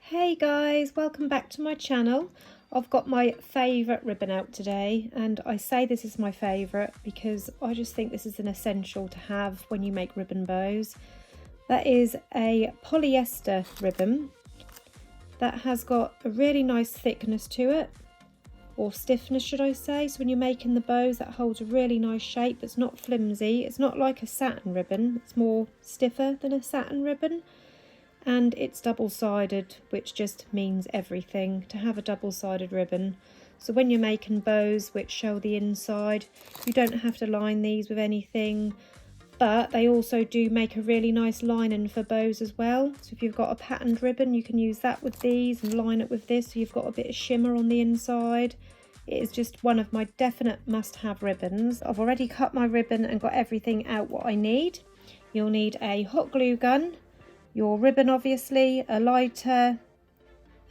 Hey guys, welcome back to my channel. I've got my favourite ribbon out today, and I say this is my favourite because I just think this is an essential to have when you make ribbon bows. That is a polyester ribbon that has got a really nice thickness to it, or stiffness should I say. So when you're making the bows, that holds a really nice shape. It's not flimsy, it's not like a satin ribbon, it's more stiffer than a satin ribbon. And it's double-sided, which just means everything to have a double-sided ribbon. So when you're making bows which show the inside, you don't have to line these with anything, but they also do make a really nice lining for bows as well. So if you've got a patterned ribbon, you can use that with these and line it with this, so you've got a bit of shimmer on the inside. It is just one of my definite must-have ribbons. I've already cut my ribbon and got everything out what I need. You'll need a hot glue gun, your ribbon obviously, a lighter,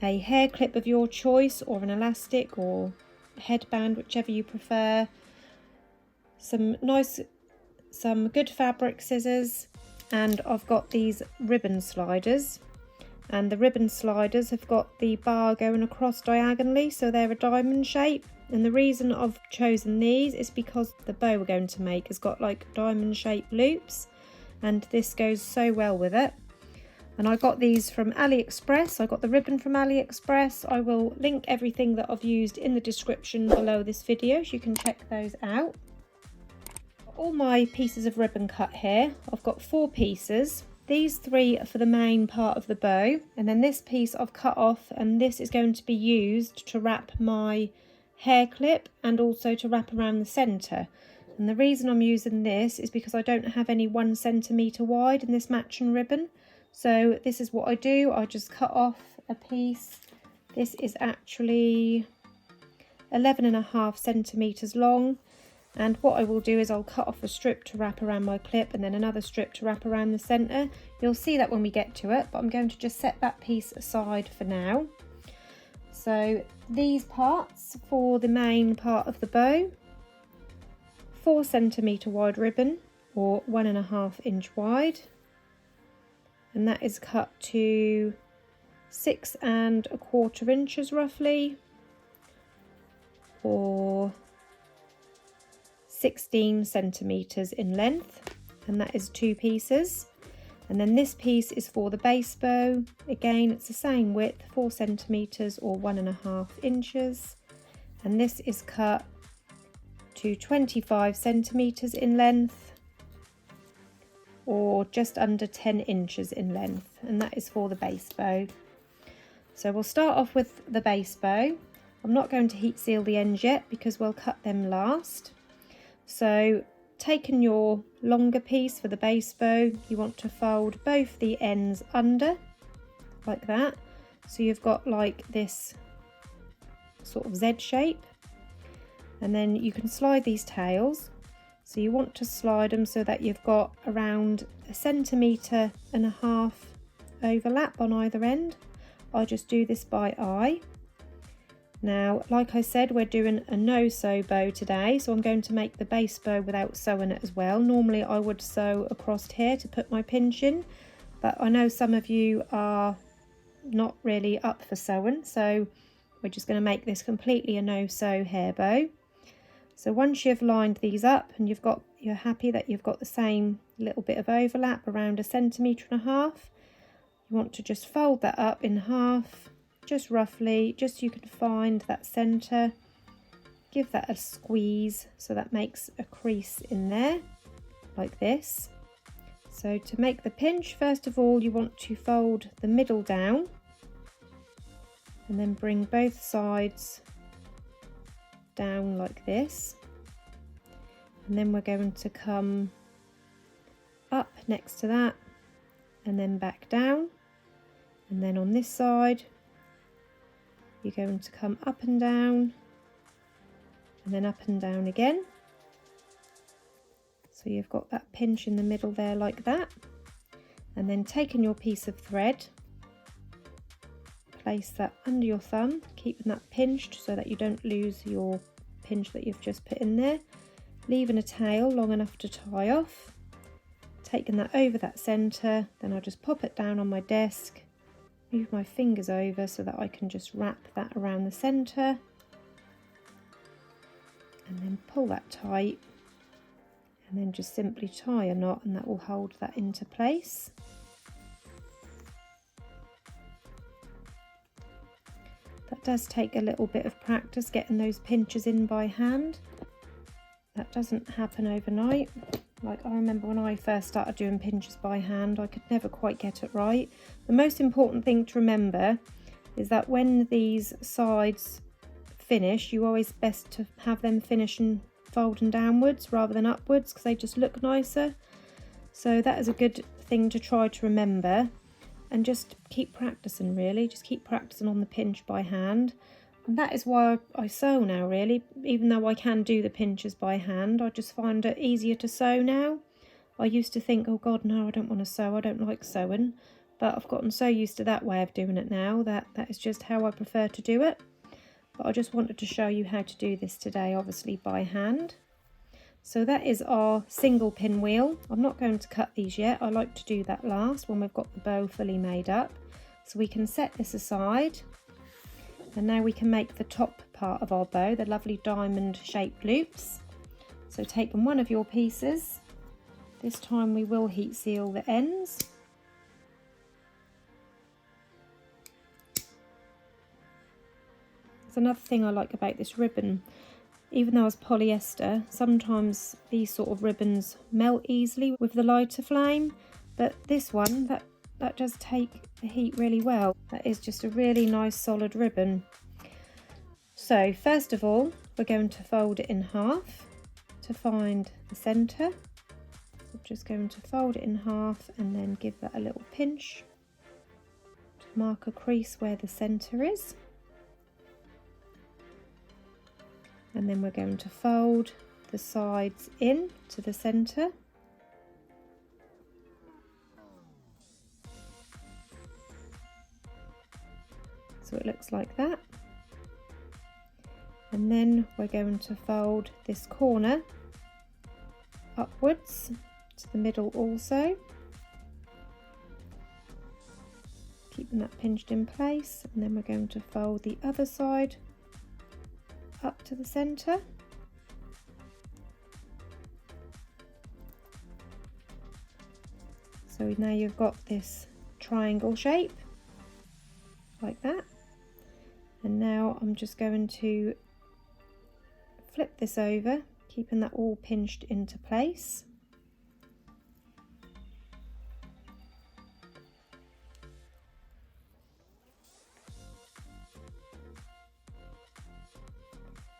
a hair clip of your choice or an elastic or headband, whichever you prefer, some good fabric scissors, and I've got these ribbon sliders, and the ribbon sliders have got the bar going across diagonally, so they're a diamond shape. And the reason I've chosen these is because the bow we're going to make has got like diamond shaped loops, and this goes so well with it. And I got these from AliExpress. I got the ribbon from AliExpress. I will link everything that I've used in the description below this video, so you can check those out. All my pieces of ribbon cut here. I've got 4 pieces. These 3 are for the main part of the bow, and then this piece I've cut off, and this is going to be used to wrap my hair clip and also to wrap around the centre. And the reason I'm using this is because I don't have any 1 centimetre wide in this matching ribbon. So this is what I do. I just cut off a piece. This is actually 11.5 centimetres long. And what I will do is I'll cut off a strip to wrap around my clip and then another strip to wrap around the centre. You'll see that when we get to it, but I'm going to just set that piece aside for now. So these parts for the main part of the bow, 4 centimetre wide ribbon or 1.5 inch wide. And that is cut to 6 1/4 inches roughly, or 16 centimetres in length, and that is 2 pieces. And then this piece is for the base bow. Again, it's the same width, 4 centimetres or 1.5 inches, and this is cut to 25 centimetres in length, or just under 10 inches in length, and that is for the base bow. So we'll start off with the base bow. I'm not going to heat seal the ends yet because we'll cut them last. So taking your longer piece for the base bow, you want to fold both the ends under like that, so you've got like this sort of Z shape, and then you can slide these tails. So you want to slide them so that you've got around 1.5 centimetres overlap on either end. I just do this by eye. Now, like I said, we're doing a no-sew bow today, so I'm going to make the base bow without sewing it as well. Normally I would sew across here to put my pinch in, but I know some of you are not really up for sewing, so we're just going to make this completely a no-sew hair bow. So once you've lined these up and you're happy that you've got the same little bit of overlap, around 1.5 centimetres, you want to just fold that up in half, just roughly, just so you can find that centre. Give that a squeeze so that makes a crease in there, like this. So to make the pinch, first of all, you want to fold the middle down and then bring both sides down like this, and then we're going to come up next to that and then back down, and then on this side you're going to come up and down and then up and down again, so you've got that pinch in the middle there like that. And then taking your piece of thread, place that under your thumb, keeping that pinched so that you don't lose your pinch that you've just put in there, leaving a tail long enough to tie off, taking that over that centre, then I'll just pop it down on my desk move my fingers over so that I can just wrap that around the centre, and then pull that tight, and then just simply tie a knot, and that will hold that into place. That does take a little bit of practice getting those pinches in by hand. That doesn't happen overnight. Like, I remember when I first started doing pinches by hand, I could never quite get it right. The most important thing to remember is that when these sides finish, you always best to have them finish and folding downwards rather than upwards, because they just look nicer. So that is a good thing to try to remember, and just keep practicing, really. Just keep practicing on the pinch by hand. And that is why I sew now, really. Even though I can do the pinches by hand, I just find it easier to sew now. I used to think, oh God, no, I don't want to sew, I don't like sewing. But I've gotten so used to that way of doing it now that that is just how I prefer to do it. But I just wanted to show you how to do this today, obviously by hand. So that is our single pinwheel. I'm not going to cut these yet. I like to do that last when we've got the bow fully made up. So we can set this aside. And now we can make the top part of our bow, the lovely diamond shaped loops. So taking one of your pieces, this time we will heat seal the ends. There's another thing I like about this ribbon. Even though it's polyester, sometimes these sort of ribbons melt easily with the lighter flame, but this one, that does take the heat really well. That is just a really nice solid ribbon. So first of all, we're going to fold it in half to find the centre. We're just going to fold it in half and then give that a little pinch to mark a crease where the centre is. And then we're going to fold the sides in to the centre. So it looks like that. And then we're going to fold this corner upwards to the middle also, keeping that pinched in place. And then we're going to fold the other side up to the centre. So now you've got this triangle shape like that. And now I'm just going to flip this over, keeping that all pinched into place.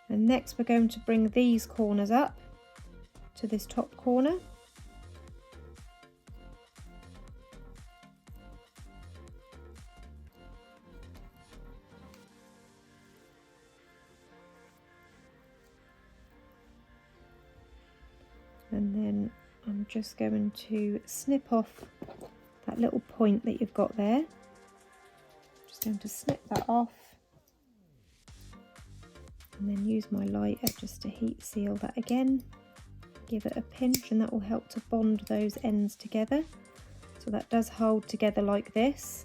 And next we're going to bring these corners up to this top corner. And then I'm just going to snip off that little point that you've got there. Just going to snip that off. And then use my lighter just to heat seal that again. Give it a pinch and that will help to bond those ends together. So that does hold together like this.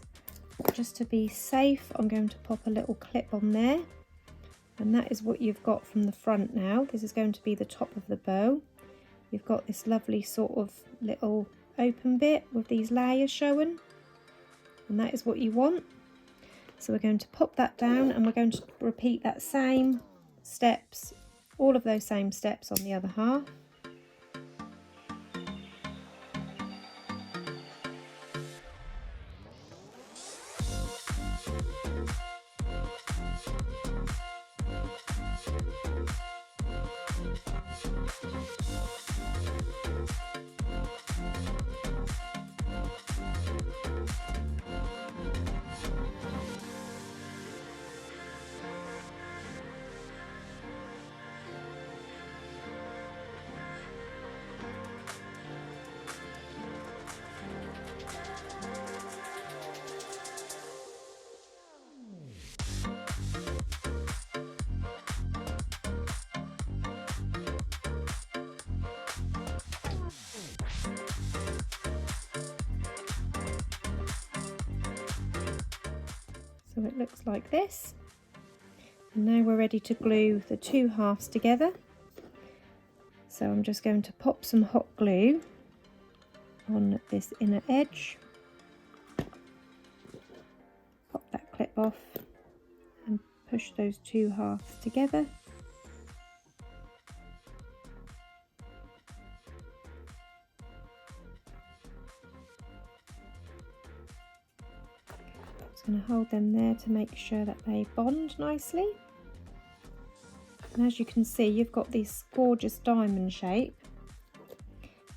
Just to be safe, I'm going to pop a little clip on there. And that is what you've got from the front now. This is going to be the top of the bow. You've got this lovely sort of little open bit with these layers showing. And that is what you want. So we're going to pop that down and we're going to repeat that same steps, all of those same steps on the other half. So it looks like this. And now we're ready to glue the two halves together. So I'm just going to pop some hot glue on this inner edge. Pop that clip off and push those two halves together. Just going to hold them there to make sure that they bond nicely. And as you can see, you've got this gorgeous diamond shape,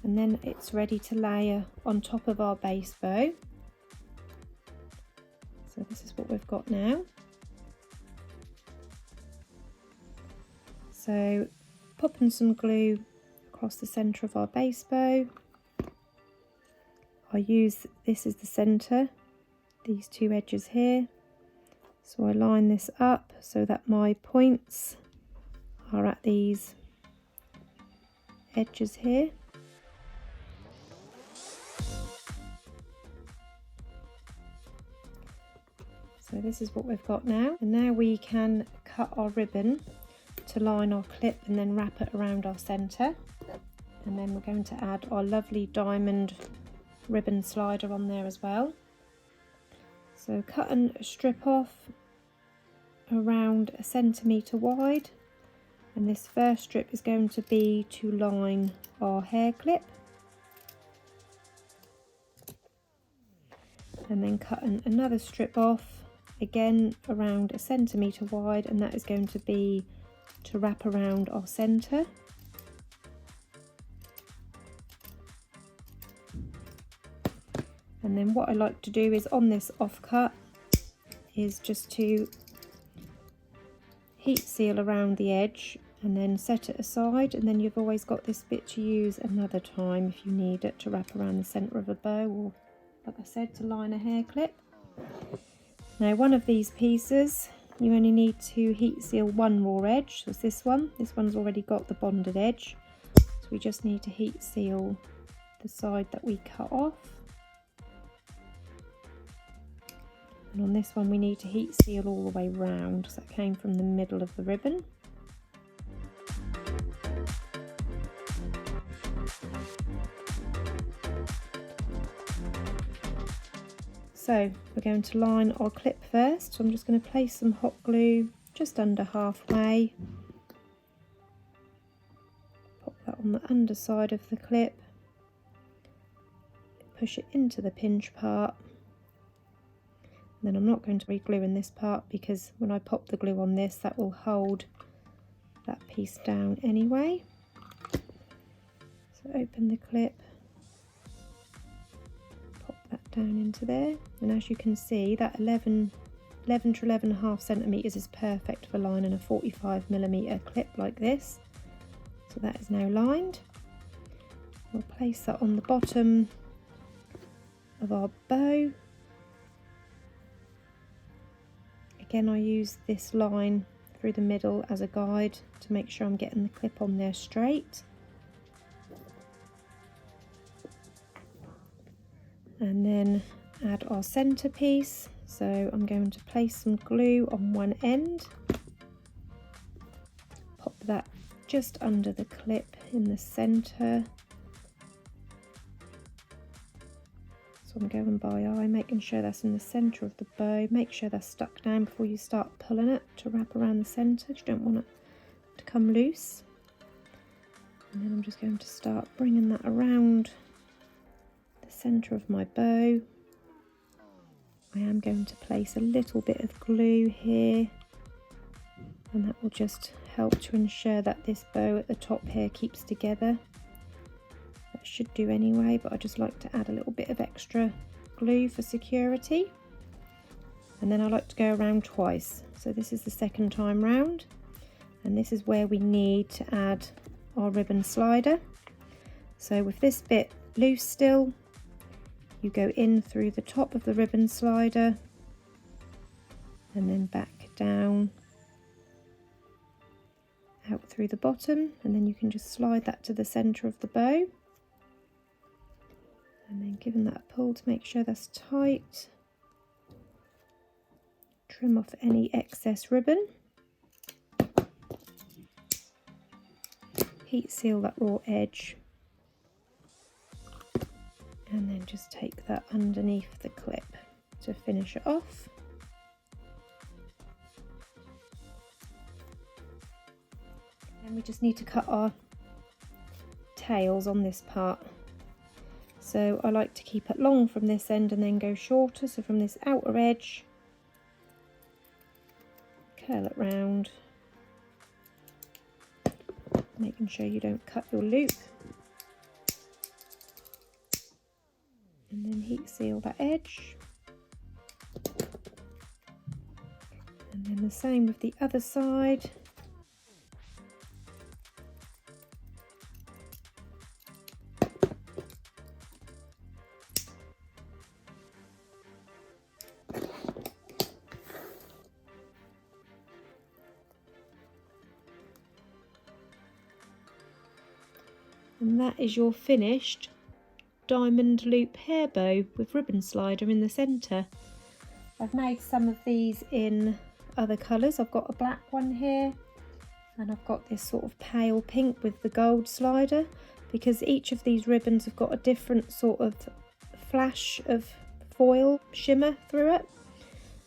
and then it's ready to layer on top of our base bow. So this is what we've got now. So popping some glue across the centre of our base bow. I use this as the centre, these two edges here. So I line this up so that my points are at these edges here. So this is what we've got now. And now we can cut our ribbon to line our clip and then wrap it around our centre. And then we're going to add our lovely diamond ribbon slider on there as well. So cutting a strip off around 1 centimetre wide, and this first strip is going to be to line our hair clip, and then cutting another strip off again around 1 centimetre wide, and that is going to be to wrap around our centre. And then what I like to do is on this offcut is just to heat seal around the edge and then set it aside, and then you've always got this bit to use another time if you need it to wrap around the centre of a bow, or like I said, to line a hair clip. Now one of these pieces you only need to heat seal one raw edge, so it's this one. This one's already got the bonded edge, so we just need to heat seal the side that we cut off. And on this one we need to heat seal all the way round, so that came from the middle of the ribbon. So we're going to line our clip first, so I'm just going to place some hot glue just under halfway. Pop that on the underside of the clip, push it into the pinch part. Then I'm not going to re-glue in this part because when I pop the glue on this, that will hold that piece down anyway. So open the clip, pop that down into there, and as you can see, that 11 to 11.5 centimetres is perfect for lining a 45mm clip like this. So that is now lined. We'll place that on the bottom of our bow. Again, I use this line through the middle as a guide to make sure I'm getting the clip on there straight. And then add our centre piece. So I'm going to place some glue on one end. Pop that just under the clip in the centre. So I'm going by eye, making sure that's in the centre of the bow. Make sure that's stuck down before you start pulling it to wrap around the centre. You don't want it to come loose. And then I'm just going to start bringing that around the centre of my bow. I am going to place a little bit of glue here, and that will just help to ensure that this bow at the top here keeps together. That should do anyway, but I just like to add a little bit of extra glue for security. And then I like to go around twice. So this is the second time round, and this is where we need to add our ribbon slider. So with this bit loose still, you go in through the top of the ribbon slider and then back down out through the bottom, and then you can just slide that to the centre of the bow. And then giving that a pull to make sure that's tight. Trim off any excess ribbon. Heat seal that raw edge. And then just take that underneath the clip to finish it off. And we just need to cut our tails on this part. So I like to keep it long from this end and then go shorter. So from this outer edge, curl it round, making sure you don't cut your loop. And then heat seal that edge. And then the same with the other side. And that is your finished diamond loop hair bow with ribbon slider in the centre. I've made some of these in other colours. I've got a black one here, and I've got this sort of pale pink with the gold slider, because each of these ribbons have got a different sort of flash of foil shimmer through it.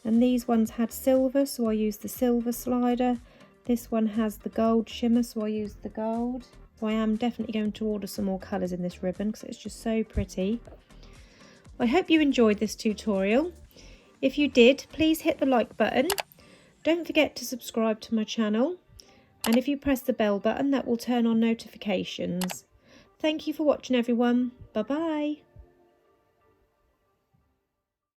And these ones had silver, so I used the silver slider. This one has the gold shimmer, so I used the gold. So I am definitely going to order some more colours in this ribbon because it's just so pretty. I hope you enjoyed this tutorial. If you did, please hit the like button. Don't forget to subscribe to my channel. And if you press the bell button, that will turn on notifications. Thank you for watching, everyone. Bye bye.